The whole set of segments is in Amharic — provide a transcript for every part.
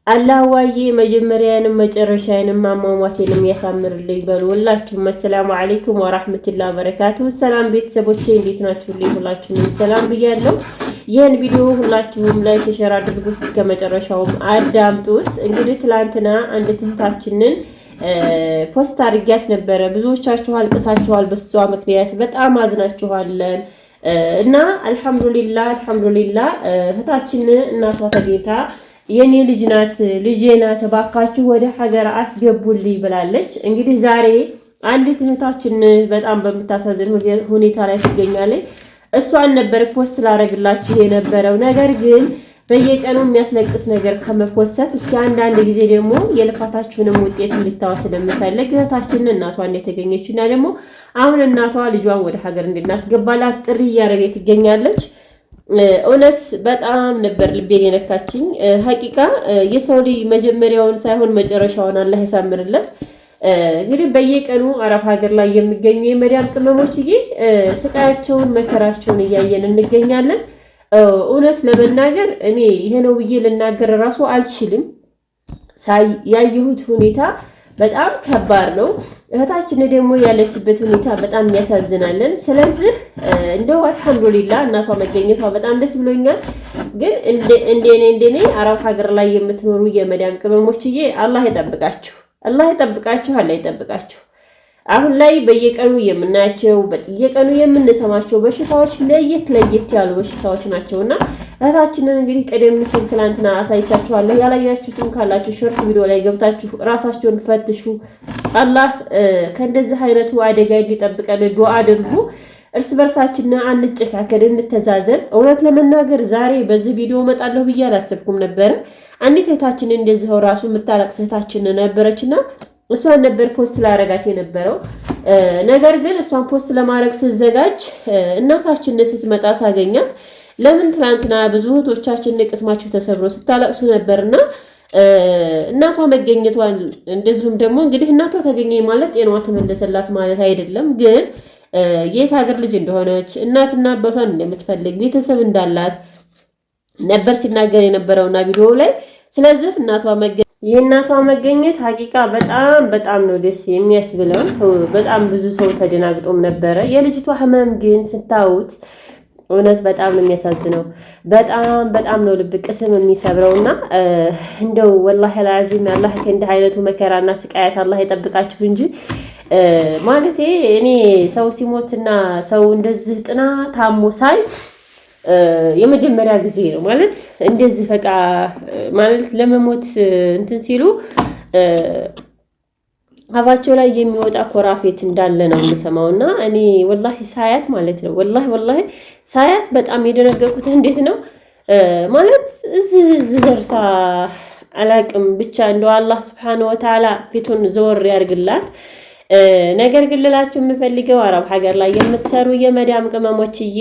አላህዋዬ መጀመሪያንም መጨረሻዬንም አሟሟቴንም ያሳምርልኝ በሉ። ሁላችሁም አሰላሙ አለይኩም ወራህመቱላሂ ወበረካቱሁ። ሰላም ቤተሰቦቼ እንዴት ናችሁልኝ? ሁላችሁንም ሰላም ብያለሁ። ይህን ቪዲዮ ሁላችሁም ላይክ ሼር አድርጉት፣ እስከ መጨረሻውም አዳምጡት። እንግዲህ ትላንትና አንድ እህታችንን ፖስት አድርጊያት ነበረ። ብዙዎቻችሁ አልቅሳችኋል፣ በሷ ምክንያት በጣም አዝናችኋለን እና አልሐምዱሊላህ እህታችን እናቷ ተገኝታ የኔ ልጅ ናት ልጄ ናት እባካችሁ ወደ ሀገር አስገቡልኝ ብላለች። እንግዲህ ዛሬ አንዲት እህታችን በጣም በምታሳዝን ሁኔታ ላይ ትገኛለች። እሷን ነበር ፖስት ላደርግላችሁ የነበረው። ነገር ግን በየቀኑ የሚያስለቅስ ነገር ከመፖሰት እስኪ አንዳንድ ጊዜ ደግሞ የልፋታችሁንም ውጤት እንድታወስ ስለምፈልግ እህታችን እናቷን የተገኘች እና ደግሞ አሁን እናቷ ልጇን ወደ ሀገር እንድናስገባላት ጥሪ እያደረገች ትገኛለች። እውነት በጣም ነበር ልቤን የነካችኝ። ሀቂቃ የሰው ልጅ መጀመሪያውን ሳይሆን መጨረሻውን አላህ ያሳምርለት። እንግዲህ በየቀኑ አረብ ሀገር ላይ የሚገኙ የመዳም ቅመሞችዬ ስቃያቸውን መከራቸውን እያየን እንገኛለን። እውነት ለመናገር እኔ ይሄ ነው ብዬ ልናገር ራሱ አልችልም። ያየሁት ሁኔታ በጣም ከባድ ነው። እህታችን ደግሞ ያለችበት ሁኔታ በጣም ያሳዝናለን። ስለዚህ እንደው አልሐምዱሊላህ እናቷ መገኘቷ በጣም ደስ ብሎኛል። ግን እንደኔ አረብ ሀገር ላይ የምትኖሩ የመዳም ቅመሞችዬ አላህ ይጠብቃችሁ፣ አላህ ይጠብቃችሁ። አሁን ላይ በየቀኑ የምናያቸው በየቀኑ የምንሰማቸው በሽታዎች ለየት ያሉ በሽታዎች ናቸውና እህታችንን እንግዲህ ቀደም ሲል ትናንትና አሳይቻችኋለሁ። ያላያችሁትም ካላችሁ ሾርት ቪዲዮ ላይ ገብታችሁ ራሳችሁን ፈትሹ። አላህ ከእንደዚህ አይነቱ አደጋ እንዲጠብቀን ዱአ አድርጉ። እርስ በርሳችን አንጨካከል፣ እንተዛዘን። እውነት ለመናገር ዛሬ በዚህ ቪዲዮ እመጣለሁ ብዬ አላሰብኩም ነበረ። አንዲት እህታችን እንደዚህው ራሱ የምታለቅስ እህታችን ነበረችና እሷን ነበር ፖስት ላረጋት የነበረው። ነገር ግን እሷን ፖስት ለማድረግ ስዘጋጅ እናታችን ስትመጣ ሳገኛት ለምን ትናንትና ብዙ እህቶቻችን ቅስማችሁ ተሰብሮ ስታለቅሱ ነበርና እናቷ መገኘቷን እንደዚሁም ደግሞ እንግዲህ እናቷ ተገኘ ማለት ጤናዋ ተመለሰላት ማለት አይደለም። ግን የት ሀገር ልጅ እንደሆነች እናትና አባቷን እንደምትፈልግ ቤተሰብ እንዳላት ነበር ሲናገር የነበረውና ቪዲዮ ላይ። ስለዚህ የእናቷ መገኘት ሀቂቃ በጣም ነው ደስ የሚያስብለው። በጣም ብዙ ሰው ተደናግጦም ነበረ። የልጅቷ ህመም ግን ስታዩት እውነት በጣም ነው የሚያሳዝነው። በጣም ነው ልብ ቅስም የሚሰብረውና እንደው ወላሂ አልዓዚም አላህ ከእንዲህ አይነቱ መከራና ስቃያት አላህ ይጠብቃችሁ እንጂ ማለቴ እኔ ሰው ሲሞትና ሰው እንደዚህ ጥና ታሞ ሳይ የመጀመሪያ ጊዜ ነው ማለት እንደዚህ በቃ ማለት ለመሞት እንትን ሲሉ አባቸው ላይ የሚወጣ ኮራፌት እንዳለ ነው የምሰማውና እኔ ወላሂ ሳያት ማለት ነው ወላሂ ሳያት በጣም የደነገጥኩት እንዴት ነው ማለት እዚህ ደርሳ አላቅም። ብቻ እንደው አላህ Subhanahu Wa Ta'ala ፊቱን ዘወር ያርግላት። ነገር ግን ልላችሁ የምፈልገው አረብ ሀገር ላይ የምትሰሩ የመዳም ቅመሞችዬ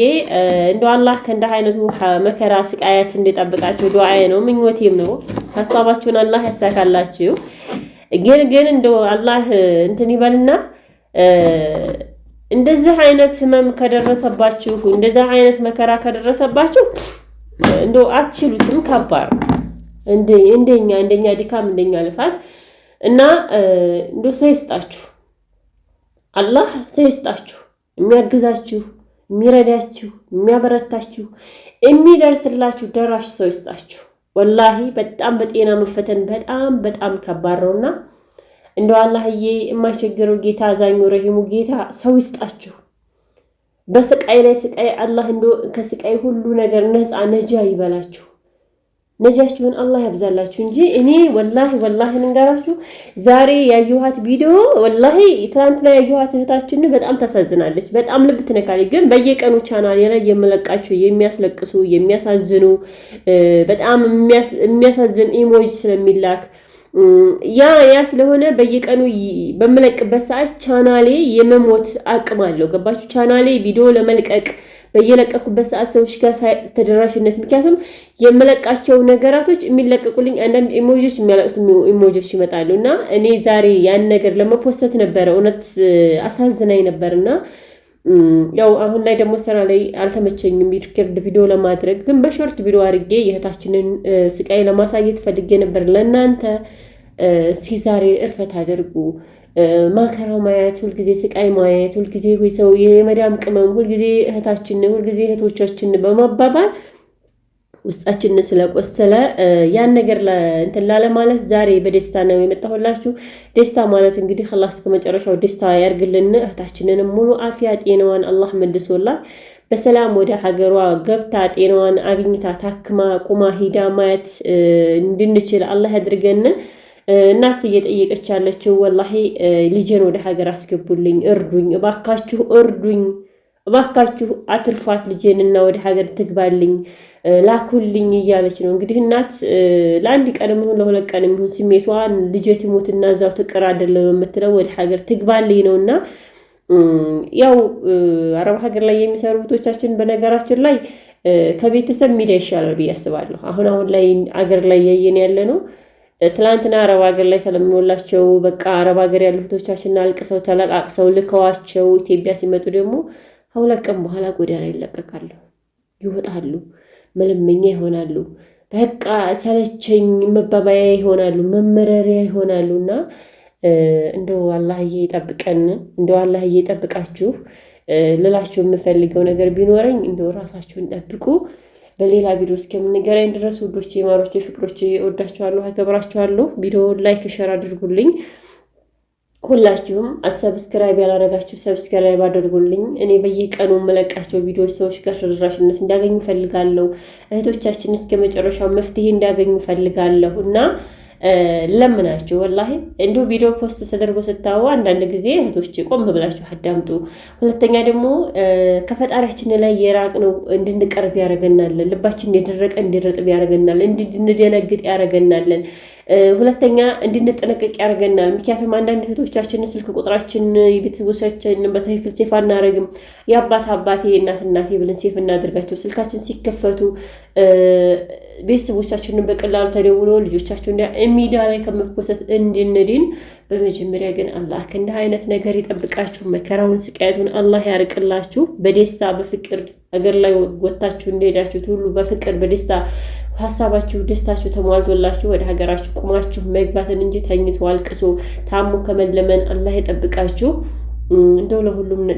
እንደው አላህ ከእንደ አይነቱ መከራ ስቃያት እንዲጠብቃችሁ ዱዓዬ ነው ምኞቴም ነው። ሐሳባችሁን አላህ ያሳካላችሁ። ግን እንደው አላህ እንትን ይበልና እንደዚህ አይነት ህመም ከደረሰባችሁ እንደዚህ አይነት መከራ ከደረሰባችሁ እንደው አትችሉትም። ከባድ እንደኛ ድካም እንደኛ ልፋት እና እንደው ሰው ይስጣችሁ፣ አላህ ሰው ይስጣችሁ፣ የሚያግዛችሁ፣ የሚረዳችሁ፣ የሚያበረታችሁ፣ የሚደርስላችሁ ደራሽ ሰው ይስጣችሁ። ወላሂ በጣም በጤና መፈተን በጣም ከባድ ነውና እንደው አላህዬ የማይቸገረው ጌታ አዛኙ ረሂሙ ጌታ ሰው ይስጣችሁ። በስቃይ ላይ ስቃይ አላህ እንደው ከስቃይ ሁሉ ነገር ነጃ ይበላችሁ። ነጃችሁን አላህ ያብዛላችሁ እንጂ እኔ ወላሂ እንገራችሁ ዛሬ ያየኋት ቪዲዮ ወላሂ ትናንትና ያየኋት እህታችን በጣም ታሳዝናለች፣ በጣም ልብ ትነካለች። ግን በየቀኑ ቻናል ላይ የምለቃቸው የሚያስለቅሱ የሚያሳዝኑ በጣም የሚያሳዝን ኢሞጂ ስለሚላክ ያ ስለሆነ በየቀኑ በመለቅበት ሰዓት ቻናሌ የመሞት አቅም አለው። ገባችሁ? ቻናሌ ቪዲዮ ለመልቀቅ በየለቀኩበት ሰዓት ሰዎች ጋር ተደራሽነት ምክንያቱም የመለቃቸው ነገራቶች የሚለቀቁልኝ አንዳንድ ኢሞጂዎች የሚያለቅሱ ኢሞጂዎች ይመጣሉና እኔ ዛሬ ያን ነገር ለመፖስት ነበረ። እውነት አሳዝናኝ ነበርና ያው አሁን ላይ ደግሞ ስራ ላይ አልተመቸኝም ሪከርድ ቪዲዮ ለማድረግ፣ ግን በሾርት ቪዲዮ አድርጌ የእህታችንን ስቃይ ለማሳየት ፈልጌ ነበር ለእናንተ። እስኪ ዛሬ እርፈት አድርጉ። ማከራው ማየት፣ ሁልጊዜ ስቃይ ማየት፣ ሁልጊዜ ሰው የመዳም ቅመም፣ ሁልጊዜ እህታችን፣ ሁልጊዜ እህቶቻችን በማባባል ውስጣችን ስለቆሰለ ያን ነገር እንትን ላለ ማለት ዛሬ በደስታ ነው የመጣሁላችሁ። ደስታ ማለት እንግዲህ አላህ እስከ መጨረሻው ደስታ ያርግልን። እህታችንንም ሙሉ አፊያ ጤናዋን አላህ መልሶላት በሰላም ወደ ሀገሯ ገብታ ጤናዋን አግኝታ ታክማ ቁማ ሂዳ ማየት እንድንችል አላህ ያድርገን። እናት እየጠየቀች ያለችው ወላሂ ልጄን ወደ ሀገር አስገቡልኝ፣ እርዱኝ፣ እባካችሁ እርዱኝ፣ እባካችሁ አትርፏት ልጄንና ወደ ሀገር ትግባልኝ ላኩልኝ እያለች ነው። እንግዲህ እናት ለአንድ ቀንም ይሁን ለሁለት ቀንም ይሁን ስሜቷን ልጄ ትሞትና እዛው ትቅር አይደለም የምትለው ወደ ሀገር ትግባልኝ ነውና ያው አረብ ሀገር ላይ የሚሰሩ እህቶቻችን በነገራችን ላይ ከቤተሰብ ሚዲያ ይሻላል ብዬ አስባለሁ። አሁን ላይ አገር ላይ ያየን ያለ ነው። ትላንትና አረብ ሀገር ላይ ተለምኖላቸው በቃ አረብ ሀገር ያሉ እህቶቻችን አልቅሰው ተለቃቅሰው ልከዋቸው ኢትዮጵያ ሲመጡ ደግሞ ከሁለት ቀን በኋላ ጎዳና ይለቀቃሉ፣ ይወጣሉ፣ መለመኛ ይሆናሉ። በቃ ሰለቸኝ መባባያ ይሆናሉ፣ መመረሪያ ይሆናሉ። እና እንደው አላህዬ ይጠብቀን፣ እንደው አላህዬ ይጠብቃችሁ ልላችሁ የምፈልገው ነገር ቢኖረኝ እንደው ራሳችሁን ጠብቁ። በሌላ ቪዲዮ እስከምንገናኝ ድረስ ውዶቼ፣ ማሮቼ፣ ፍቅሮቼ እወዳችኋለሁ፣ አከብራችኋለሁ። ቪዲዮውን ላይክ ሼር አድርጉልኝ። ሁላችሁም ሰብስክራይብ ያላረጋችሁ ሰብስክራይብ አድርጉልኝ። እኔ በየቀኑ የምለቃቸው ቪዲዮዎች ሰዎች ጋር ተደራሽነት እንዲያገኙ ፈልጋለሁ። እህቶቻችን እስከ መጨረሻው መፍትሄ እንዲያገኙ ፈልጋለሁ እና ለምናችሁ ወላሂ እንዲሁ ቪዲዮ ፖስት ተደርጎ ስታዩ አንዳንድ ጊዜ እህቶች ቆም ብላችሁ አዳምጡ። ሁለተኛ ደግሞ ከፈጣሪያችን ላይ የራቅነው እንድንቀርብ ያደርገናል። ልባችን የደረቀ እንዲረጥብ ያደርገናል። እንድንደነግጥ ያደርገናል። ሁለተኛ እንድንጠነቀቅ ያደርገናል። ምክንያቱም አንዳንድ እህቶቻችን ስልክ ቁጥራችን የቤተሰቦቻችንን በትክክል ሴፍ አናደርግም። የአባት አባቴ የእናት እናቴ ብለን ሴፍ እናደርጋቸው። ስልካችን ሲከፈቱ ቤተሰቦቻችንን በቀላሉ ተደውሎ ልጆቻቸው ሚዲያ ላይ ከመፖሰት እንድንድን፣ በመጀመሪያ ግን አላህ ከእንዲህ አይነት ነገር ይጠብቃችሁ። መከራውን ስቃያቱን አላህ ያርቅላችሁ። በደስታ በፍቅር አገር ላይ ወጣችሁ እንደሄዳችሁት ሁሉ በፍቅር በደስታ ሀሳባችሁ ደስታችሁ ተሟልቶላችሁ ወደ ሀገራችሁ ቁማችሁ መግባትን እንጂ ተኝቶ አልቅሶ ታሞ ከመለመን አላህ ይጠብቃችሁ። እንደው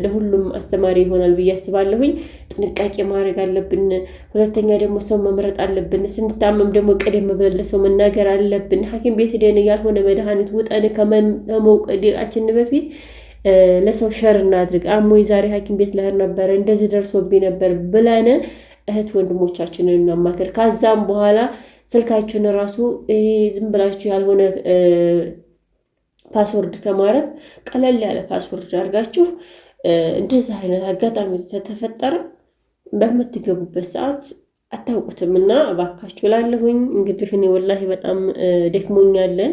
ለሁሉም አስተማሪ ይሆናል ብዬ አስባለሁኝ። ጥንቃቄ ማድረግ አለብን። ሁለተኛ ደግሞ ሰው መምረጥ አለብን። ስንታመም ደግሞ ቀደም ብለን ለሰው መናገር አለብን። ሐኪም ቤት ሄደን ያልሆነ መድኃኒት ውጠን ከመውቀዳችን በፊት ለሰው ሸር እናድርግ። አሞኝ ዛሬ ሐኪም ቤት ልሄድ ነበር እንደዚህ ደርሶብኝ ነበር ብለን እህት ወንድሞቻችንን እናማክር። ከዛም በኋላ ስልካችሁን ራሱ ዝም ብላችሁ ያልሆነ ፓስወርድ ከማድረግ ቀለል ያለ ፓስወርድ አድርጋችሁ እንደዚህ አይነት አጋጣሚ ተፈጠረ በምትገቡበት ሰዓት አታውቁትም እና እባካችሁ ላለሁኝ። እንግዲህ እኔ ወላሂ በጣም ደክሞኛለን።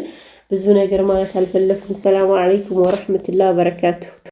ብዙ ነገር ማለት አልፈለኩም። ሰላም አለይኩም ወራህመቱላሂ ወበረካቱሁ።